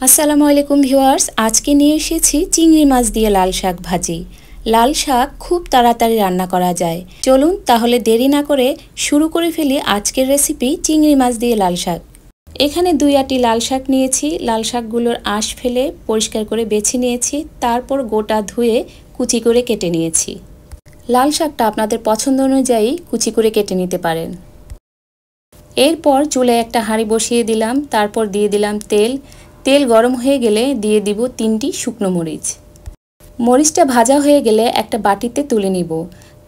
আসসালামু আলাইকুম ভিউয়ার্স, আজকে নিয়ে এসেছি চিংড়ি মাছ দিয়ে লাল শাক ভাজি। লাল শাক খুব তাড়াতাড়ি রান্না করা যায়। চলুন তাহলে দেরি না করে শুরু করে ফেলি আজকের রেসিপি চিংড়ি মাছ দিয়ে লাল শাক। এখানে 2 আটি লাল শাক নিয়েছি। লাল শাকগুলোর আঁশ ফেলে পরিষ্কার করে বেছে নিয়েছি, তারপর গোটা ধুয়ে কুচি করে কেটে নিয়েছি। লাল শাকটা আপনাদের পছন্দ অনুযায়ী কুচি করে কেটে নিতে পারেন। এরপর চুলায় একটা হাঁড়ি বসিয়ে দিলাম, তারপর দিয়ে দিলাম তেল গরম হয়ে গেলে দিয়ে দিব 3টি শুকনো মরিচ। মরিচটা ভাজা হয়ে গেলে একটা বাটিতে তুলে নিব।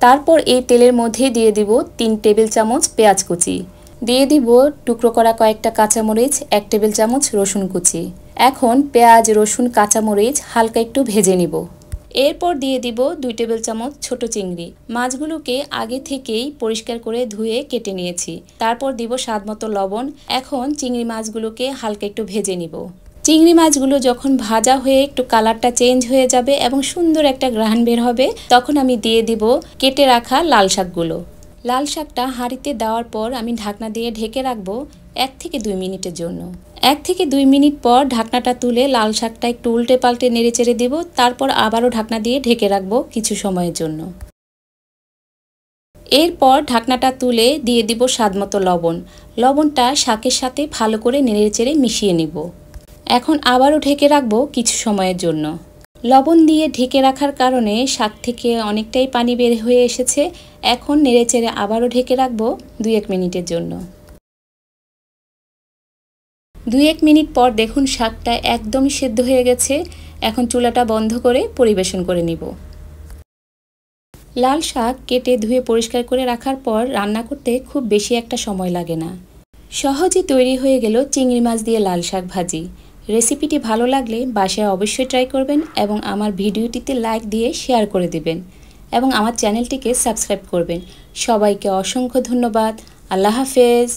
তারপর এই তেলের মধ্যে দিয়ে দিব 3 টেবিল চামচ পেঁয়াজ কুচি, দিয়ে দিব টুকরো করা কয়েকটা কাঁচামরিচ, 1 টেবিল চামচ রসুন কুচি। এখন পেঁয়াজ, রসুন, কাঁচামরিচ হালকা একটু ভেজে নিব। এরপর দিয়ে দিব 2 টেবিল চামচ ছোট চিংড়ি। মাছগুলোকে আগে থেকেই পরিষ্কার করে ধুয়ে কেটে নিয়েছি। তারপর দিব স্বাদমতো লবণ। এখন চিংড়ি মাছগুলোকে হালকা একটু ভেজে নিব। চিংড়ি মাছগুলো যখন ভাজা হয়ে একটু কালারটা চেঞ্জ হয়ে যাবে এবং সুন্দর একটা ঘ্রাণ বের হবে, তখন আমি দিয়ে দিব কেটে রাখা লাল শাকগুলো। লাল শাকটা হাঁড়িতে দেওয়ার পর আমি ঢাকনা দিয়ে ঢেকে রাখবো 1 থেকে 2 মিনিটের জন্য। 1 থেকে 2 মিনিট পর ঢাকনাটা তুলে লাল শাকটা একটু উল্টে পাল্টে নেড়ে চেড়ে দিব। তারপর আবারও ঢাকনা দিয়ে ঢেকে রাখবো কিছু সময়ের জন্য। এরপর ঢাকনাটা তুলে দিয়ে দিব স্বাদমতো লবণ। লবণটা শাকের সাথে ভালো করে নেড়ে চেড়ে মিশিয়ে নিব। এখন আবারও ঢেকে রাখবো কিছু সময়ের জন্য। লবণ দিয়ে ঢেকে রাখার কারণে শাক থেকে অনেকটাই পানি বের হয়ে এসেছে। এখন নেড়েচেড়ে আবারও ঢেকে রাখবো 2-1 মিনিটের জন্য। 2-1 মিনিট পর দেখুন শাকটা একদমই সেদ্ধ হয়ে গেছে। এখন চুলাটা বন্ধ করে পরিবেশন করে নিব। লাল শাক কেটে ধুয়ে পরিষ্কার করে রাখার পর রান্না করতে খুব বেশি একটা সময় লাগে না। সহজে তৈরি হয়ে গেল চিংড়ি মাছ দিয়ে লাল শাক ভাজি। রেসিপিটি ভালো লাগলে বাসায় অবশ্যই ট্রাই করবেন এবং আমার ভিডিওটিতে লাইক দিয়ে শেয়ার করে দিবেন এবং আমার চ্যানেলটিকে সাবস্ক্রাইব করবেন। সবাইকে অসংখ্য ধন্যবাদ। আল্লাহ হাফেজ।